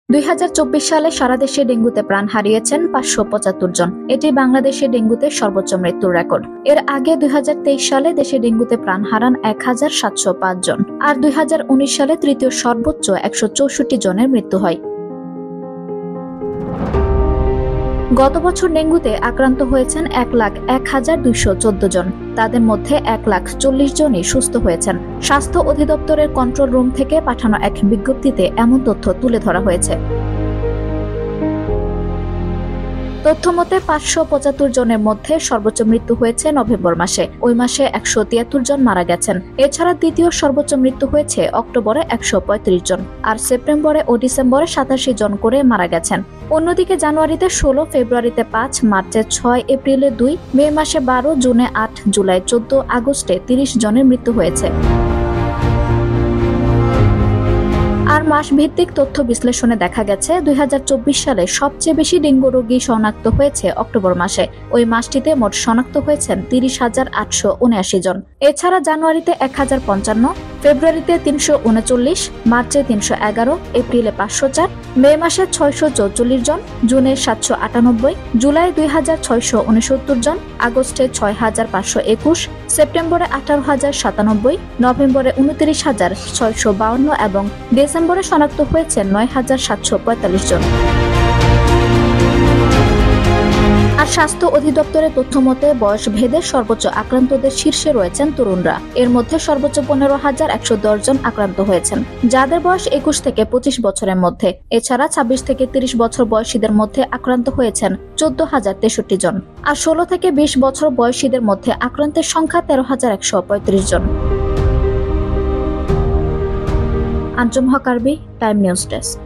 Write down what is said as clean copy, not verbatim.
2024 সালে সারা দেশে ডেঙ্গুতে প্রাণ হারিয়েছেন 575 জন। এটি বাংলাদেশে ডেঙ্গুতে সর্বোচ্চ মৃত্যুর রেকর্ড। এর আগে 2023 সালে দেশে ডেঙ্গুতে প্রাণ হারান 1705 জন, আর 2019 সালে তৃতীয় সর্বোচ্চ 164 জনের মৃত্যু হয়। গত বছর ডেঙ্গুতে আক্রান্ত হয়েছেন 1,01,214 জন। তাদের মধ্যে 1,40,000 জনই সুস্থ হয়েছেন। স্বাস্থ্য অধিদপ্তরের কন্ট্রোল রুম থেকে পাঠানো এক বিজ্ঞপ্তিতে এমন তথ্য তুলে ধরা হয়েছে। তথ্যমতে 575 জনের মধ্যে সর্বোচ্চ মৃত্যু হয়েছে নভেম্বর মাসে। ওই মাসে 173 জন মারা গেছেন। এছাড়া দ্বিতীয় সর্বোচ্চ মৃত্যু হয়েছে অক্টোবরে 135 জন, আর সেপ্টেম্বরে ও ডিসেম্বরে 87 জন করে মারা গেছেন। অন্যদিকে জানুয়ারিতে 16, ফেব্রুয়ারিতে 5, মার্চে 6, এপ্রিলে 2, মে মাসে 12, জুনে 8, জুলাই 14, আগস্টে 30 জনের মৃত্যু হয়েছে। আর মাস ভিত্তিক তথ্য বিশ্লেষণে দেখা গেছে 2024 সালে সবচেয়ে বেশি ডেঙ্গু রোগী শনাক্ত হয়েছে অক্টোবর মাসে। ওই মাসটিতে মোট শনাক্ত হয়েছেন 30,879 জন। এছাড়া জানুয়ারিতে 1055, ফেব্রুয়ারিতে 339, মার্চে 311, এপ্রিলে 504, মে মাসে 644 জন, জুনে 798, জুলাই 2669 জন, আগস্টে 6521, সেপ্টেম্বরে 18,097, নভেম্বরে 29,652 এবং ডিসেম্বরে শনাক্ত হয়েছে 9,745 জন। আর স্বাস্থ্য অধিদপ্তরের তথ্য মতে বয়স ভেদে সর্বোচ্চ আক্রান্তদের শীর্ষে রয়েছেন তরুণরা। এর মধ্যে সর্বোচ্চ 15,110 জন আক্রান্ত হয়েছেন, যাদের বয়স 21 থেকে 25 বছরের মধ্যে। এছাড়া 26 থেকে 30 বছর বয়সীদের মধ্যে আক্রান্ত হয়েছেন 14,063 জন, আর 16 থেকে 20 বছর বয়সীদের মধ্যে আক্রান্তের সংখ্যা 13,135 জন। আঞ্জুম হক আরবি, টাইম নিউজ ডেস্ক।